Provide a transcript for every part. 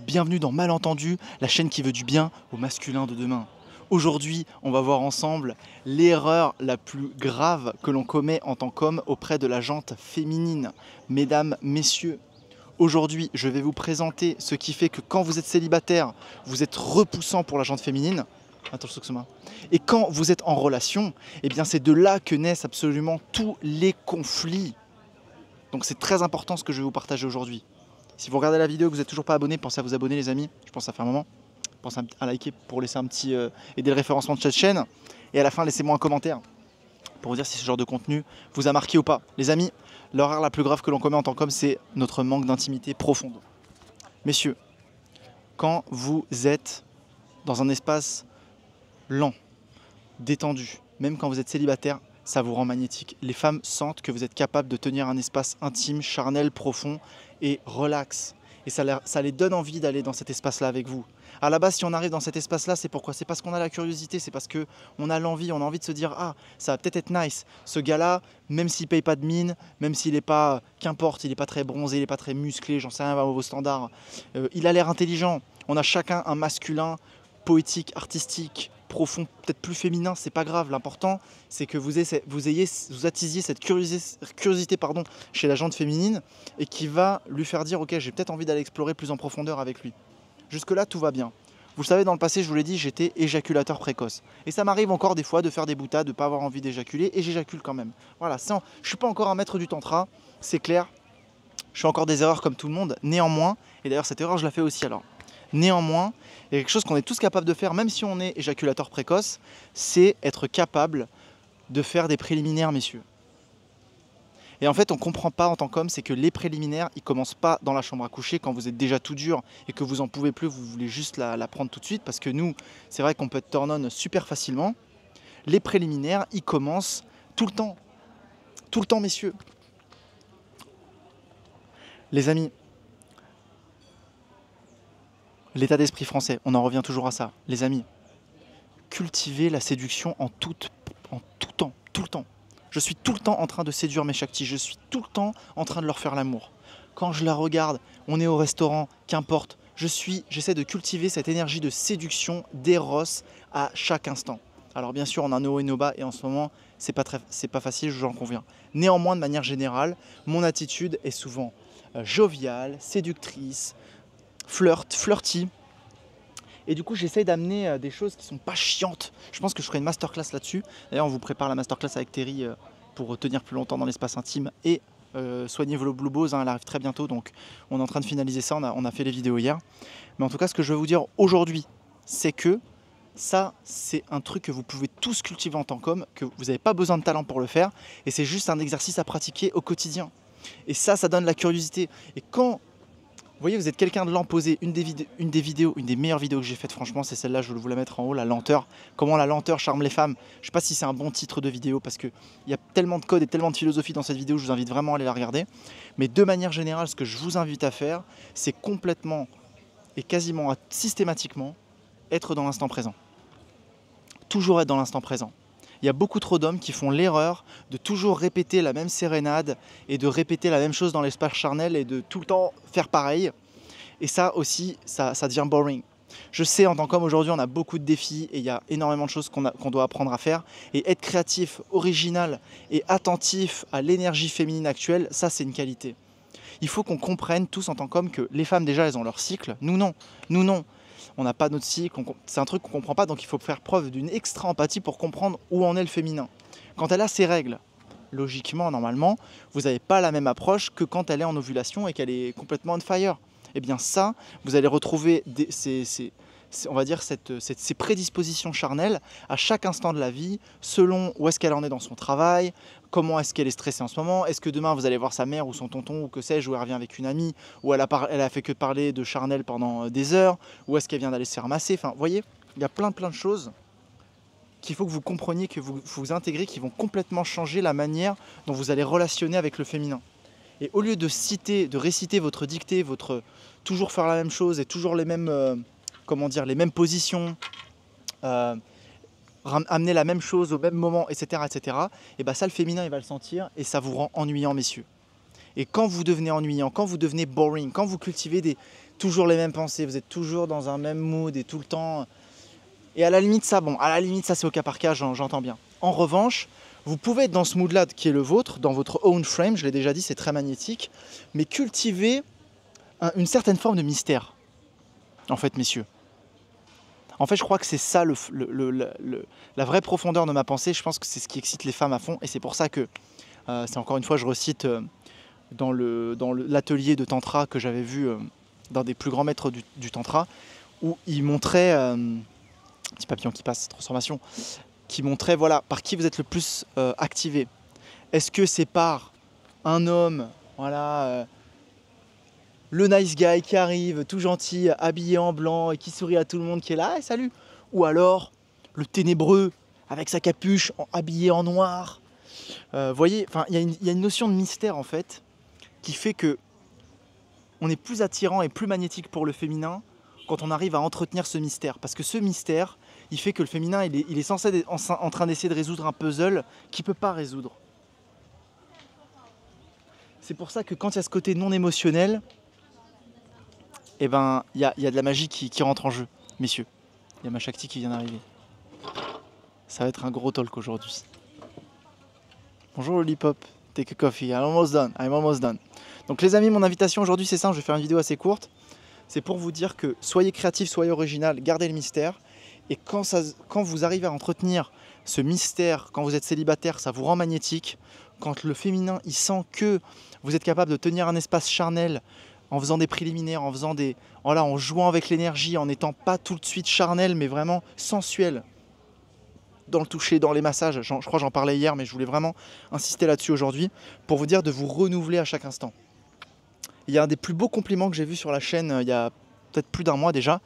Bienvenue dans Malentendu, la chaîne qui veut du bien au masculin de demain. Aujourd'hui, on va voir ensemble l'erreur la plus grave que l'on commet en tant qu'homme auprès de la jante féminine. Mesdames, messieurs, aujourd'hui, je vais vous présenter ce qui fait que quand vous êtes célibataire, vous êtes repoussant pour la jante féminine. Attention que ça. Et quand vous êtes en relation, eh bien c'est de là que naissent absolument tous les conflits. Donc c'est très important ce que je vais vous partager aujourd'hui. Si vous regardez la vidéo et que vous n'êtes toujours pas abonné, pensez à vous abonner les amis, je pense que ça fait un moment. Pensez à liker pour laisser un petit aider le référencement de cette chaîne. Et à la fin, laissez-moi un commentaire pour vous dire si ce genre de contenu vous a marqué ou pas. Les amis, l'erreur la plus grave que l'on commet en tant qu'homme, c'est notre manque d'intimité profonde. Messieurs, quand vous êtes dans un espace lent, détendu, même quand vous êtes célibataire, ça vous rend magnétique. Les femmes sentent que vous êtes capable de tenir un espace intime, charnel, profond et relax. Et ça les donne envie d'aller dans cet espace-là avec vous. À la base, si on arrive dans cet espace-là, c'est pourquoi? C'est parce qu'on a la curiosité, c'est parce qu'on a l'envie, on a envie de se dire « Ah, ça va peut-être être nice. Ce gars-là, même s'il ne paye pas de mine, même s'il n'est pas, qu'importe, il n'est pas très bronzé, il n'est pas très musclé, j'en sais rien à vos standards, il a l'air intelligent. » On a chacun un masculin poétique, artistique, profond, peut-être plus féminin, c'est pas grave. L'important, c'est que vous attisiez cette curiosité chez la jante féminine et qui va lui faire dire « Ok, j'ai peut-être envie d'aller explorer plus en profondeur avec lui. » Jusque-là, tout va bien. Vous le savez, dans le passé, je vous l'ai dit, j'étais éjaculateur précoce. Et ça m'arrive encore des fois de faire des boutades, de ne pas avoir envie d'éjaculer, et j'éjacule quand même. Voilà, je ne suis pas encore un maître du tantra, c'est clair. Je fais encore des erreurs comme tout le monde. Néanmoins, et d'ailleurs cette erreur, je la fais aussi alors. Néanmoins, il y a quelque chose qu'on est tous capables de faire, même si on est éjaculateur précoce, c'est être capable de faire des préliminaires, messieurs. Et en fait, on ne comprend pas en tant qu'homme, c'est que les préliminaires, ils ne commencent pas dans la chambre à coucher quand vous êtes déjà tout dur et que vous n'en pouvez plus, vous voulez juste la prendre tout de suite, parce que nous, c'est vrai qu'on peut être turn on super facilement. Les préliminaires, ils commencent tout le temps. Tout le temps, messieurs. Les amis, l'état d'esprit français, on en revient toujours à ça. Les amis, cultivez la séduction en tout temps, tout le temps. Je suis tout le temps en train de séduire mes chaktis, je suis tout le temps en train de leur faire l'amour. Quand je la regarde, on est au restaurant, qu'importe, j'essaie de cultiver cette énergie de séduction, d'éros à chaque instant. Alors bien sûr, on a nos hauts et nos bas et en ce moment, c'est pas facile, j'en conviens. Néanmoins, de manière générale, mon attitude est souvent joviale, séductrice, flirty. Et du coup, j'essaie d'amener des choses qui ne sont pas chiantes. Je pense que je ferai une masterclass là-dessus. D'ailleurs, on vous prépare la masterclass avec Terry pour tenir plus longtemps dans l'espace intime et soigner vos blubos. Elle arrive très bientôt, donc on est en train de finaliser ça. On a fait les vidéos hier. Mais en tout cas, ce que je veux vous dire aujourd'hui, c'est que ça, c'est un truc que vous pouvez tous cultiver en tant qu'homme, que vous n'avez pas besoin de talent pour le faire. Et c'est juste un exercice à pratiquer au quotidien. Et ça donne la curiosité. Et quand vous voyez, vous êtes quelqu'un de lent posé. Une des meilleures vidéos que j'ai faites, franchement, c'est celle-là, je vais vous la mettre en haut, la lenteur. Comment la lenteur charme les femmes. Je ne sais pas si c'est un bon titre de vidéo parce qu'il y a tellement de codes et tellement de philosophie dans cette vidéo, je vous invite vraiment à aller la regarder. Mais de manière générale, ce que je vous invite à faire, c'est complètement et quasiment systématiquement être dans l'instant présent. Toujours être dans l'instant présent. Il y a beaucoup trop d'hommes qui font l'erreur de toujours répéter la même sérénade et de répéter la même chose dans l'espace charnel et de tout le temps faire pareil. Et ça aussi, ça devient boring. Je sais, en tant qu'homme, aujourd'hui, on a beaucoup de défis et il y a énormément de choses qu'on doit apprendre à faire. Et être créatif, original et attentif à l'énergie féminine actuelle, ça, c'est une qualité. Il faut qu'on comprenne tous en tant qu'hommes que les femmes, déjà, elles ont leur cycle. Nous, non. Nous, non. On n'a pas notre cycle, c'est un truc qu'on ne comprend pas, donc il faut faire preuve d'une extra empathie pour comprendre où en est le féminin. Quand elle a ses règles, logiquement, normalement, vous n'avez pas la même approche que quand elle est en ovulation et qu'elle est complètement on fire. Eh bien ça, vous allez retrouver on va dire ces prédispositions charnelles à chaque instant de la vie, selon où est-ce qu'elle en est dans son travail, comment est-ce qu'elle est stressée en ce moment, est-ce que demain vous allez voir sa mère ou son tonton ou que sais-je, ou elle revient avec une amie, ou elle a fait que parler de charnel pendant des heures, ou est-ce qu'elle vient d'aller se faire masser, enfin vous voyez, il y a plein de choses qu'il faut que vous compreniez, que vous intégrez, qui vont complètement changer la manière dont vous allez relationner avec le féminin. Et au lieu de réciter votre dictée, toujours faire la même chose et toujours les mêmes, les mêmes positions, amener la même chose au même moment, etc., et bien ça, le féminin, il va le sentir et ça vous rend ennuyant, messieurs. Et quand vous devenez ennuyant, quand vous devenez boring, quand vous cultivez toujours les mêmes pensées, vous êtes toujours dans un même mood et tout le temps. Et à la limite, ça, bon, à la limite, ça c'est au cas par cas, j'entends bien. En revanche, vous pouvez être dans ce mood-là qui est le vôtre, dans votre own frame, je l'ai déjà dit, c'est très magnétique, mais cultivez une certaine forme de mystère, en fait, messieurs. En fait, je crois que c'est ça la vraie profondeur de ma pensée. Je pense que c'est ce qui excite les femmes à fond. Et c'est pour ça que, c'est encore une fois, je recite dans l'atelier de Tantra que j'avais vu d'un des plus grands maîtres du Tantra, où il montrait, petit papillon qui passe, transformation, qui montrait voilà, par qui vous êtes le plus activé. Est-ce que c'est par un homme, voilà, le nice guy qui arrive, tout gentil, habillé en blanc et qui sourit à tout le monde, qui est là, hey, salut. Ou alors le ténébreux avec sa capuche, habillé en noir. Voyez, il y a une notion de mystère en fait qui fait que on est plus attirant et plus magnétique pour le féminin quand on arrive à entretenir ce mystère. Parce que ce mystère, il fait que le féminin, il est censé être en train d'essayer de résoudre un puzzle qu'il ne peut pas résoudre. C'est pour ça que quand il y a ce côté non émotionnel, eh ben, il y a de la magie qui rentre en jeu, messieurs. Il y a ma Shakti qui vient d'arriver. Ça va être un gros talk aujourd'hui. Bonjour Lollipop, take a coffee, I'm almost done. Donc les amis, mon invitation aujourd'hui c'est simple, je vais faire une vidéo assez courte. C'est pour vous dire que soyez créatifs, soyez original, gardez le mystère. Et quand vous arrivez à entretenir ce mystère, quand vous êtes célibataire, ça vous rend magnétique. Quand le féminin, il sent que vous êtes capable de tenir un espace charnel en faisant des préliminaires, en jouant avec l'énergie, en n'étant pas tout de suite charnel, mais vraiment sensuel. Dans le toucher, dans les massages, je crois que j'en parlais hier, mais je voulais vraiment insister là-dessus aujourd'hui, pour vous dire de vous renouveler à chaque instant. Il y a un des plus beaux compliments que j'ai vu sur la chaîne il y a peut-être plus d'un mois déjà,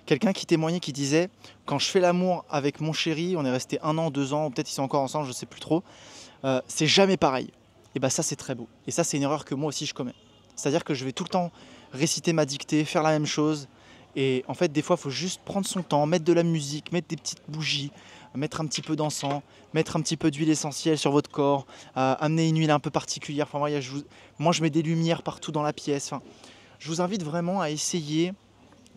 quelqu'un qui témoignait, qui disait « Quand je fais l'amour avec mon chéri, on est resté 1 an, 2 ans, peut-être ils sont encore ensemble, je ne sais plus trop, c'est jamais pareil. » Et bien ça c'est très beau. Et ça c'est une erreur que moi aussi je commets. C'est-à-dire que je vais tout le temps réciter ma dictée, faire la même chose. Et en fait des fois il faut juste prendre son temps, mettre de la musique, mettre des petites bougies, mettre un petit peu d'encens, mettre un petit peu d'huile essentielle sur votre corps, amener une huile un peu particulière. Enfin, moi je mets des lumières partout dans la pièce. Enfin, je vous invite vraiment à essayer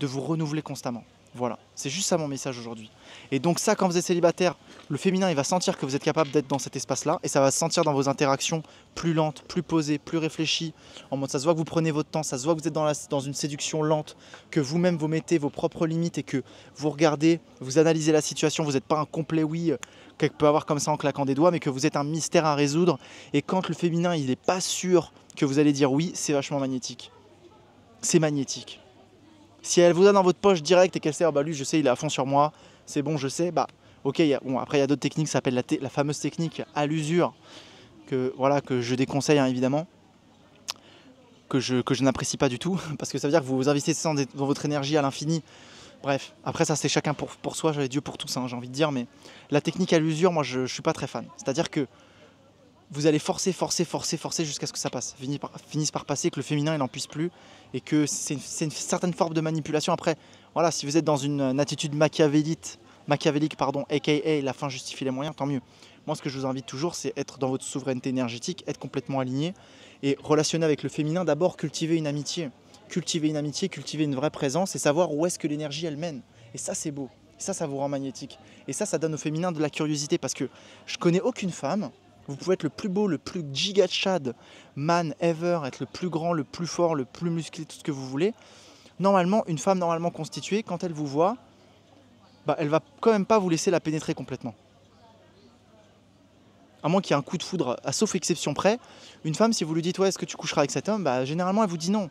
de vous renouveler constamment. Voilà, c'est juste ça mon message aujourd'hui. Et donc ça, quand vous êtes célibataire, le féminin il va sentir que vous êtes capable d'être dans cet espace-là, et ça va se sentir dans vos interactions plus lentes, plus posées, plus réfléchies. En mode, ça se voit que vous prenez votre temps, ça se voit que vous êtes dans une séduction lente, que vous-même vous mettez vos propres limites et que vous regardez, vous analysez la situation. Vous n'êtes pas un complet oui qu'elle peut avoir comme ça en claquant des doigts, mais que vous êtes un mystère à résoudre. Et quand le féminin il n'est pas sûr que vous allez dire oui, c'est vachement magnétique. C'est magnétique. Si elle vous a dans votre poche direct et qu'elle sait, bah lui je sais il est à fond sur moi, c'est bon je sais, bah ok, après il y a d'autres techniques, ça s'appelle la fameuse technique à l'usure, que je déconseille évidemment, que je n'apprécie pas du tout, parce que ça veut dire que vous investissez dans votre énergie à l'infini. Bref, après ça c'est chacun pour soi, Dieu pour tous, j'ai envie de dire, mais la technique à l'usure, moi je suis pas très fan. C'est-à-dire que vous allez forcer jusqu'à ce que ça passe, finisse par passer, que le féminin il n'en puisse plus, et que c'est une certaine forme de manipulation. Après, voilà, si vous êtes dans une attitude machiavélique, aka la fin justifie les moyens, tant mieux. Moi ce que je vous invite toujours, c'est être dans votre souveraineté énergétique, être complètement aligné, et relationner avec le féminin, d'abord cultiver une amitié, cultiver une vraie présence, et savoir où est-ce que l'énergie elle mène. Et ça c'est beau, et ça vous rend magnétique. Et ça donne au féminin de la curiosité, parce que je connais aucune femme. Vous pouvez être le plus beau, le plus giga chad man ever, être le plus grand, le plus fort, le plus musclé, tout ce que vous voulez. Normalement, une femme normalement constituée, quand elle vous voit, bah, elle va quand même pas vous laisser la pénétrer complètement. À moins qu'il y ait un coup de foudre, à sauf exception près, une femme, si vous lui dites ouais, est-ce que tu coucheras avec cet homme, bah, généralement elle vous dit non.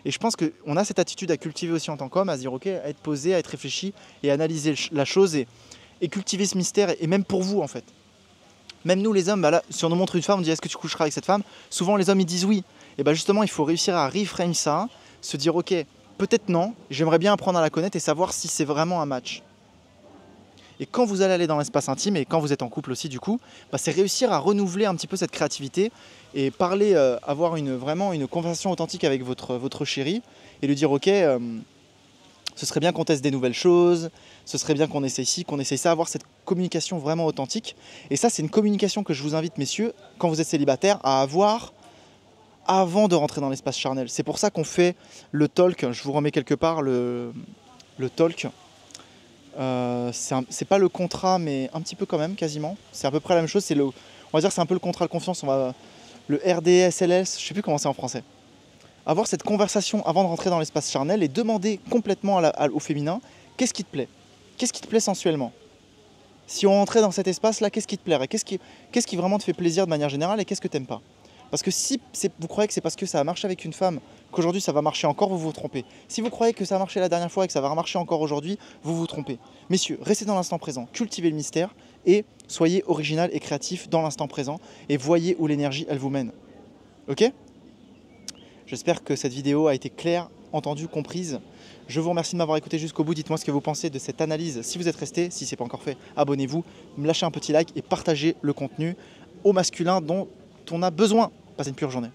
Et je pense qu'on a cette attitude à cultiver aussi en tant qu'homme, à se dire ok, à être posé, à être réfléchi et à analyser la chose et cultiver ce mystère, et même pour vous en fait. Même nous les hommes, bah là, si on nous montre une femme, on dit est-ce que tu coucheras avec cette femme? Souvent les hommes ils disent oui. Et bah justement il faut réussir à reframe ça, se dire ok, peut-être non, j'aimerais bien apprendre à la connaître et savoir si c'est vraiment un match. Et quand vous allez aller dans l'espace intime, et quand vous êtes en couple aussi du coup, bah, c'est réussir à renouveler un petit peu cette créativité et parler, avoir vraiment une conversation authentique avec votre chéri et lui dire ok, ce serait bien qu'on teste des nouvelles choses, ce serait bien qu'on essaye ci, qu'on essaye ça, avoir cette communication vraiment authentique. Et ça, c'est une communication que je vous invite, messieurs, quand vous êtes célibataire, à avoir avant de rentrer dans l'espace charnel. C'est pour ça qu'on fait le talk, je vous remets quelque part le talk. C'est pas le contrat, mais un petit peu quand même, quasiment. C'est à peu près la même chose, on va dire que c'est un peu le contrat de confiance, le RDSLS, je sais plus comment c'est en français. Avoir cette conversation avant de rentrer dans l'espace charnel et demander complètement au féminin, qu'est-ce qui te plaît? Qu'est-ce qui te plaît sensuellement? Si on rentrait dans cet espace-là, qu'est-ce qui te plairait? Qu'est-ce qui vraiment te fait plaisir de manière générale et qu'est-ce que t'aimes pas? Parce que si vous croyez que c'est parce que ça a marché avec une femme qu'aujourd'hui ça va marcher encore, vous vous trompez. Si vous croyez que ça a marché la dernière fois et que ça va marcher encore aujourd'hui, vous vous trompez. Messieurs, restez dans l'instant présent, cultivez le mystère et soyez original et créatif dans l'instant présent et voyez où l'énergie elle vous mène. Ok? J'espère que cette vidéo a été claire, entendue, comprise. Je vous remercie de m'avoir écouté jusqu'au bout. Dites-moi ce que vous pensez de cette analyse. Si vous êtes resté, si ce n'est pas encore fait, abonnez-vous, me lâchez un petit like et partagez le contenu au masculin dont on a besoin. Passez une pure journée.